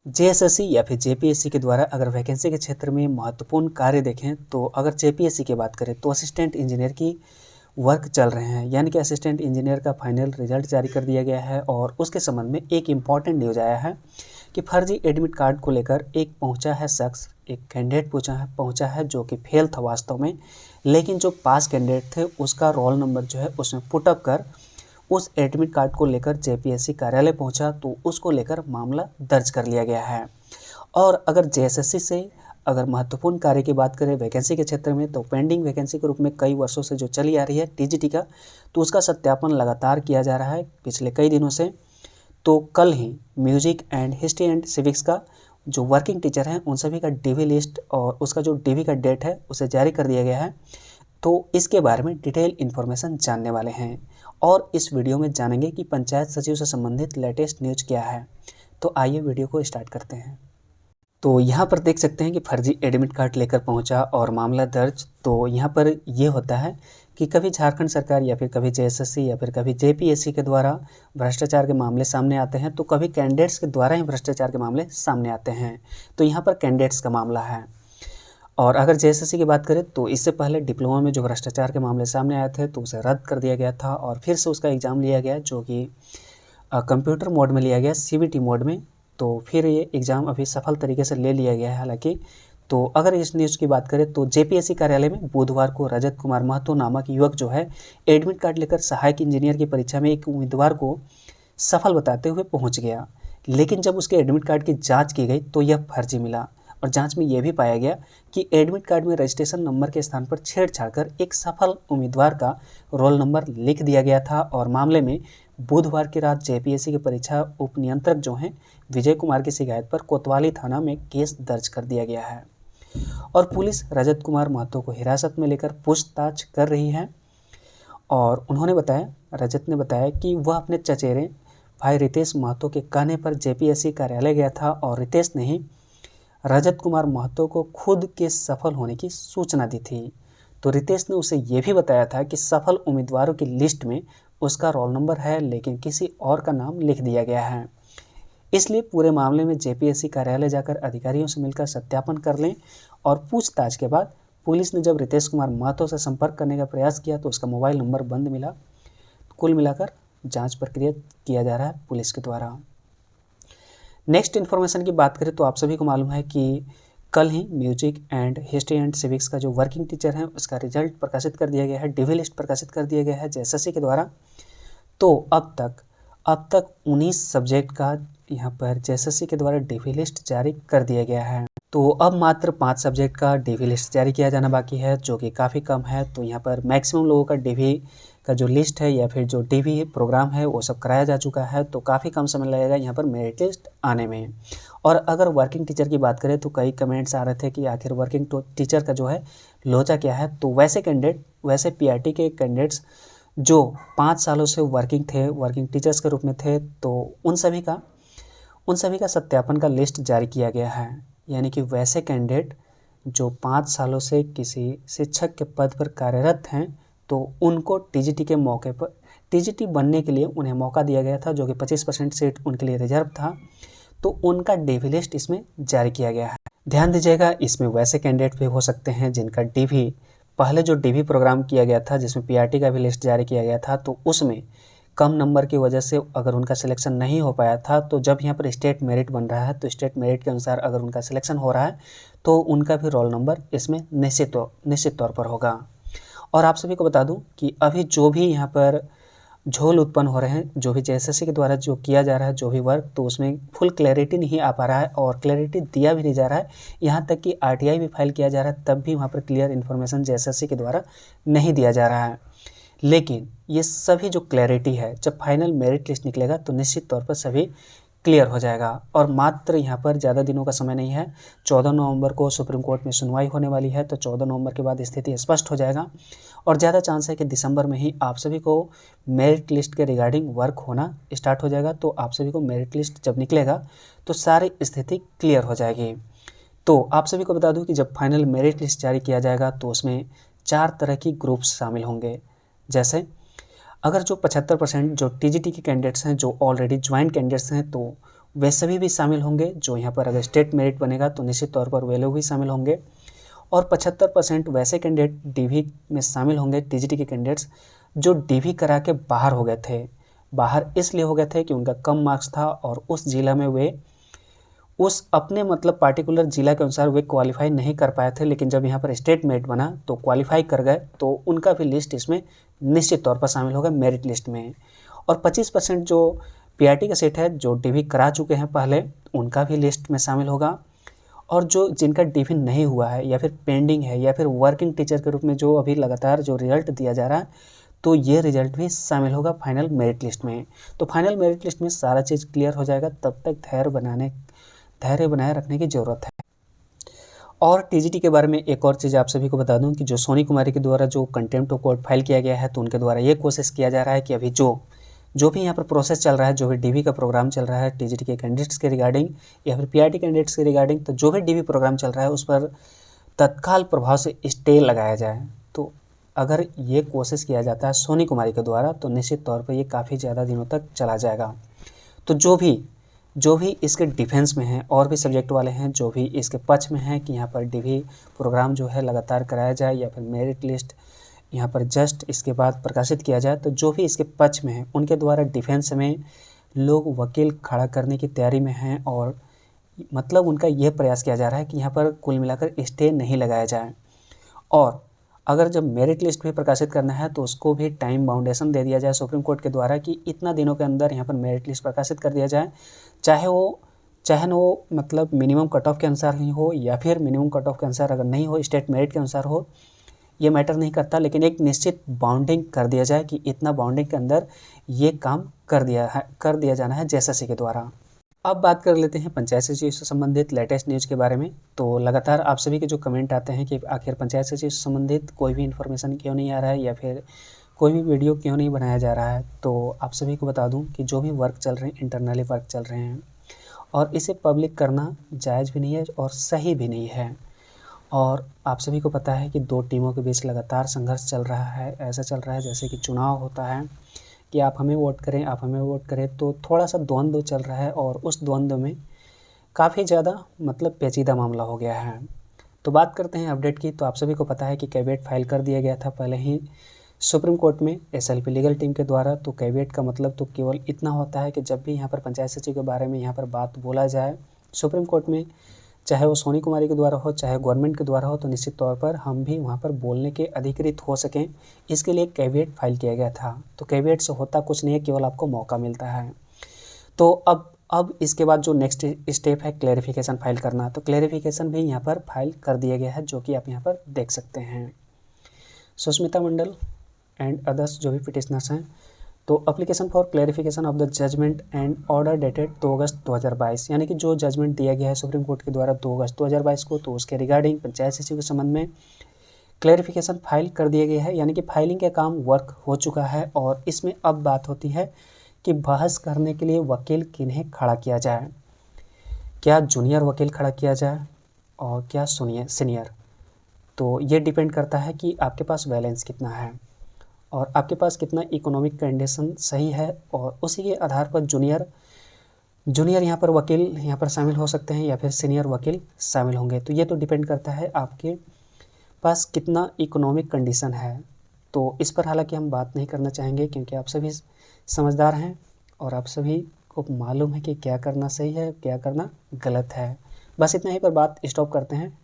JSSC या फिर JPSC के द्वारा अगर वैकेंसी के क्षेत्र में महत्वपूर्ण कार्य देखें तो अगर जेपीएससी की बात करें तो असिस्टेंट इंजीनियर की वर्क चल रहे हैं, यानी कि असिस्टेंट इंजीनियर का फाइनल रिजल्ट जारी कर दिया गया है। और उसके संबंध में एक इम्पॉर्टेंट न्यूज़ आया है कि फर्जी एडमिट कार्ड को लेकर एक पहुंचा है शख्स, एक कैंडिडेट पहुंचा है जो कि फेल था वास्तव में, लेकिन जो पास कैंडिडेट थे उसका रोल नंबर जो है उसमें पुटअप कर उस एडमिट कार्ड को लेकर जेपीएससी कार्यालय पहुंचा तो उसको लेकर मामला दर्ज कर लिया गया है। और अगर जेएसएससी से अगर महत्वपूर्ण कार्य की बात करें वैकेंसी के क्षेत्र में तो पेंडिंग वैकेंसी के रूप में कई वर्षों से जो चली आ रही है टीजीटी का, तो उसका सत्यापन लगातार किया जा रहा है पिछले कई दिनों से। तो कल ही music and history and civics का जो वर्किंग टीचर हैं उन सभी का डीवी लिस्ट और उसका जो डीवी का डेट है उसे जारी कर दिया गया है। तो इसके बारे में डिटेल इन्फॉर्मेशन जानने वाले हैं और इस वीडियो में जानेंगे कि पंचायत सचिव से संबंधित लेटेस्ट न्यूज़ क्या है। तो आइए वीडियो को स्टार्ट करते हैं। तो यहाँ पर देख सकते हैं कि फर्जी एडमिट कार्ड लेकर पहुँचा और मामला दर्ज। तो यहाँ पर ये होता है कि कभी झारखंड सरकार या फिर कभी जेएसएससी या फिर कभी जेपीएससी के द्वारा भ्रष्टाचार के मामले सामने आते हैं, तो कभी कैंडिडेट्स के द्वारा ही भ्रष्टाचार के मामले सामने आते हैं। तो यहाँ पर कैंडिडेट्स का मामला है। और अगर जेएसएससी की बात करें तो इससे पहले डिप्लोमा में जो भ्रष्टाचार के मामले सामने आए थे तो उसे रद्द कर दिया गया था और फिर से उसका एग्ज़ाम लिया गया, जो कि कंप्यूटर मोड में लिया गया, सीबीटी मोड में। तो फिर ये एग्ज़ाम अभी सफल तरीके से ले लिया गया है हालांकि। तो अगर इस न्यूज़ की बात करें तो जेपीएससी कार्यालय में बुधवार को रजत कुमार महतो नामक युवक जो है एडमिट कार्ड लेकर सहायक इंजीनियर की परीक्षा में एक उम्मीदवार को सफल बताते हुए पहुँच गया। लेकिन जब उसके एडमिट कार्ड की जाँच की गई तो यह फर्जी मिला और जांच में यह भी पाया गया कि एडमिट कार्ड में रजिस्ट्रेशन नंबर के स्थान पर छेड़छाड़ कर एक सफल उम्मीदवार का रोल नंबर लिख दिया गया था। और मामले में बुधवार की रात जेपीएससी के परीक्षा उप नियंत्रक जो हैं विजय कुमार की शिकायत पर कोतवाली थाना में केस दर्ज कर दिया गया है और पुलिस रजत कुमार महतो को हिरासत में लेकर पूछताछ कर रही है। और उन्होंने बताया, रजत ने बताया कि वह अपने चचेरे भाई रितेश महतो के कहने पर जेपीएससी कार्यालय गया था और रितेश ने ही रजत कुमार महतो को खुद के सफल होने की सूचना दी थी। तो रितेश ने उसे यह भी बताया था कि सफल उम्मीदवारों की लिस्ट में उसका रोल नंबर है लेकिन किसी और का नाम लिख दिया गया है। इसलिए पूरे मामले में जेपीएससी कार्यालय जाकर अधिकारियों से मिलकर सत्यापन कर लें। और पूछताछ के बाद पुलिस ने जब रितेश कुमार महतो से संपर्क करने का प्रयास किया तो उसका मोबाइल नंबर बंद मिला। कुल मिलाकर जाँच प्रक्रिया किया जा रहा है पुलिस के द्वारा। नेक्स्ट इन्फॉर्मेशन की बात करें तो आप सभी को मालूम है कि कल ही music and history and civics का जो वर्किंग टीचर है उसका रिजल्ट प्रकाशित कर दिया गया है, डीवी लिस्ट प्रकाशित कर दिया गया है जेएसएससी के द्वारा। तो अब तक 19 सब्जेक्ट का यहाँ पर जेएसएससी के द्वारा डीवी लिस्ट जारी कर दिया गया है। तो अब मात्र 5 सब्जेक्ट का डीवी लिस्ट जारी किया जाना बाकी है, जो कि काफ़ी कम है। तो यहाँ पर मैक्सिमम लोगों का डीवी का जो लिस्ट है या फिर जो डीवी प्रोग्राम है वो सब कराया जा चुका है। तो काफ़ी कम समय लगेगा यहाँ पर मेरिट लिस्ट आने में। और अगर वर्किंग टीचर की बात करें तो कई कमेंट्स आ रहे थे कि आखिर वर्किंग टीचर का जो है लोचा क्या है। तो वैसे पीआरटी के कैंडिडेट्स जो 5 सालों से वर्किंग टीचर्स के रूप में थे, तो उन सभी का सत्यापन का लिस्ट जारी किया गया है। यानी कि वैसे कैंडिडेट जो 5 सालों से किसी शिक्षक के पद पर कार्यरत हैं तो उनको टीजीटी के मौके पर टीजीटी बनने के लिए उन्हें मौका दिया गया था, जो कि 25% सीट उनके लिए रिजर्व था। तो उनका डीवी लिस्ट इसमें जारी किया गया है। ध्यान दीजिएगा, इसमें वैसे कैंडिडेट भी हो सकते हैं जिनका डीवी पहले जो डीवी प्रोग्राम किया गया था जिसमें पीआरटी का भी लिस्ट जारी किया गया था, तो उसमें कम नंबर की वजह से अगर उनका सिलेक्शन नहीं हो पाया था, तो जब यहाँ पर स्टेट मेरिट बन रहा है तो स्टेट मेरिट के अनुसार अगर उनका सिलेक्शन हो रहा है तो उनका भी रोल नंबर इसमें निश्चित तौर पर होगा। और आप सभी को बता दूं कि अभी जो भी यहाँ पर झोल उत्पन्न हो रहे हैं, जो भी जेएसएससी के द्वारा जो किया जा रहा है जो भी वर्क, तो उसमें फुल क्लैरिटी नहीं आ पा रहा है और क्लैरिटी दिया भी नहीं जा रहा है। यहाँ तक कि आरटीआई भी फाइल किया जा रहा है तब भी वहाँ पर क्लियर इन्फॉर्मेशन जेएसएससी के द्वारा नहीं दिया जा रहा है। लेकिन ये सभी जो क्लैरिटी है जब फाइनल मेरिट लिस्ट निकलेगा तो निश्चित तौर पर सभी क्लियर हो जाएगा। और मात्र यहाँ पर ज़्यादा दिनों का समय नहीं है, 14 नवंबर को सुप्रीम कोर्ट में सुनवाई होने वाली है। तो 14 नवंबर के बाद स्थिति स्पष्ट हो जाएगा और ज़्यादा चांस है कि दिसंबर में ही आप सभी को मेरिट लिस्ट के रिगार्डिंग वर्क होना स्टार्ट हो जाएगा। तो आप सभी को मेरिट लिस्ट जब निकलेगा तो सारी स्थिति क्लियर हो जाएगी। तो आप सभी को बता दूँ कि जब फाइनल मेरिट लिस्ट जारी किया जाएगा तो उसमें 4 तरह की ग्रुप्स शामिल होंगे। जैसे अगर जो 75% जो टीजीटी के कैंडिडेट्स हैं जो ऑलरेडी ज्वाइंट कैंडिडेट्स हैं तो वे सभी भी शामिल होंगे। जो यहाँ पर अगर स्टेट मेरिट बनेगा तो निश्चित तौर पर वे लोग भी शामिल होंगे। और 75% वैसे कैंडिडेट डीवी में शामिल होंगे, टीजीटी के कैंडिडेट्स जो डीवी करा के बाहर हो गए थे। बाहर इसलिए हो गए थे कि उनका कम मार्क्स था और उस जिला में वे उस अपने मतलब पार्टिकुलर जिला के अनुसार वे क्वालिफाई नहीं कर पाए थे, लेकिन जब यहाँ पर स्टेट मेरिट बना तो क्वालिफाई कर गए, तो उनका भी लिस्ट इसमें निश्चित तौर पर शामिल होगा मेरिट लिस्ट में। और 25% जो पीआरटी का सेट है, जो डीवी करा चुके हैं पहले, उनका भी लिस्ट में शामिल होगा। और जो जिनका डीवी नहीं हुआ है या फिर पेंडिंग है या फिर वर्किंग टीचर के रूप में जो अभी लगातार जो रिजल्ट दिया जा रहा है, तो ये रिजल्ट भी शामिल होगा फाइनल मेरिट लिस्ट में। तो फाइनल मेरिट लिस्ट में सारा चीज़ क्लियर हो जाएगा, तब तक धैर्य बनाए रखने की ज़रूरत है। और टीजीटी के बारे में एक और चीज़ आप सभी को बता दूं कि जो सोनी कुमारी के द्वारा जो कंटेम्प्ट ऑफ कोर्ट फाइल किया गया है, तो उनके द्वारा ये कोशिश किया जा रहा है कि अभी जो भी यहाँ पर प्रोसेस चल रहा है, जो भी डीवी का प्रोग्राम चल रहा है टीजीटी के कैंडिडेट्स के रिगार्डिंग या फिर पीआरटी कैंडिडेट्स के रिगार्डिंग, तो जो भी डीवी प्रोग्राम चल रहा है उस पर तत्काल प्रभाव से स्टे लगाया जाए। तो अगर ये कोशिश किया जाता है सोनी कुमारी के द्वारा, तो निश्चित तौर पर ये काफ़ी ज़्यादा दिनों तक चला जाएगा। तो जो भी इसके डिफेंस में हैं और भी सब्जेक्ट वाले हैं, जो भी इसके पक्ष में हैं कि यहाँ पर डीवी प्रोग्राम जो है लगातार कराया जाए या फिर मेरिट लिस्ट यहाँ पर जस्ट इसके बाद प्रकाशित किया जाए, तो जो भी इसके पक्ष में हैं उनके द्वारा डिफेंस में लोग वकील खड़ा करने की तैयारी में हैं। और मतलब उनका यह प्रयास किया जा रहा है कि यहाँ पर कुल मिलाकर स्टे नहीं लगाया जाए। और अगर जब मेरिट लिस्ट भी प्रकाशित करना है तो उसको भी टाइम बाउंडेशन दे दिया जाए सुप्रीम कोर्ट के द्वारा कि इतना दिनों के अंदर यहाँ पर मेरिट लिस्ट प्रकाशित कर दिया जाए, चाहे वो मतलब मिनिमम कट ऑफ के अनुसार ही हो या फिर मिनिमम कट ऑफ के अनुसार अगर नहीं हो, स्टेट मेरिट के अनुसार हो, ये मैटर नहीं करता, लेकिन एक निश्चित बाउंडिंग कर दिया जाए कि इतना बाउंडिंग के अंदर ये काम कर दिया जाना है जेएसएससी के द्वारा। अब बात कर लेते हैं पंचायत सचिव से संबंधित लेटेस्ट न्यूज़ के बारे में। तो लगातार आप सभी के जो कमेंट आते हैं कि आखिर पंचायत सचिव से संबंधित कोई भी इन्फॉर्मेशन क्यों नहीं आ रहा है या फिर कोई भी वीडियो क्यों नहीं बनाया जा रहा है, तो आप सभी को बता दूं कि जो भी वर्क चल रहे हैं, इंटरनली वर्क चल रहे हैं और इसे पब्लिक करना जायज़ भी नहीं है और सही भी नहीं है। और आप सभी को पता है कि दो टीमों के बीच लगातार संघर्ष चल रहा है। ऐसा चल रहा है जैसे कि चुनाव होता है कि आप हमें वोट करें, आप हमें वोट करें, तो थोड़ा सा द्वंद्व चल रहा है और उस द्वंद्व में काफ़ी ज़्यादा मतलब पेचीदा मामला हो गया है। तो बात करते हैं अपडेट की। तो आप सभी को पता है कि कैविएट फाइल कर दिया गया था पहले ही सुप्रीम कोर्ट में एसएलपी लीगल टीम के द्वारा। तो कैविएट का मतलब तो केवल इतना होता है कि जब भी यहाँ पर पंचायत सचिव के बारे में यहाँ पर बात बोला जाए सुप्रीम कोर्ट में, चाहे वो सोनी कुमारी के द्वारा हो चाहे गवर्नमेंट के द्वारा हो, तो निश्चित तौर पर हम भी वहाँ पर बोलने के अधिकृत हो सकें, इसके लिए कैविएट फाइल किया गया था। तो कैविएट से होता कुछ नहीं है, केवल आपको मौका मिलता है। तो अब इसके बाद जो नेक्स्ट स्टेप है क्लैरिफिकेशन फाइल करना, तो क्लैरिफिकेशन भी यहाँ पर फाइल कर दिया गया है, जो कि आप यहाँ पर देख सकते हैं। सुष्मिता मंडल एंड अदर्स जो भी पिटिशनर्स हैं, तो application for clarification of the judgment and order dated 2 August 2022, यानी कि जो जजमेंट दिया गया है सुप्रीम कोर्ट के द्वारा 2 अगस्त 2022 को, तो उसके रिगार्डिंग पंचायत सचिव के संबंध में क्लैरिफिकेशन फाइल कर दिया गया है। यानी कि फाइलिंग का काम वर्क हो चुका है और इसमें अब बात होती है कि बहस करने के लिए वकील किन्हें खड़ा किया जाए। क्या जूनियर वकील खड़ा किया जाए और क्या सीनियर, तो ये डिपेंड करता है कि आपके पास बैलेंस कितना है और आपके पास कितना इकोनॉमिक कंडीशन सही है, और उसी के आधार पर जूनियर यहाँ पर वकील यहाँ पर शामिल हो सकते हैं या फिर सीनियर वकील शामिल होंगे। तो ये तो डिपेंड करता है आपके पास कितना इकोनॉमिक कंडीशन है। तो इस पर हालांकि हम बात नहीं करना चाहेंगे, क्योंकि आप सभी समझदार हैं और आप सभी को मालूम है कि क्या करना सही है क्या करना गलत है। बस इतना ही पर बात स्टॉप करते हैं।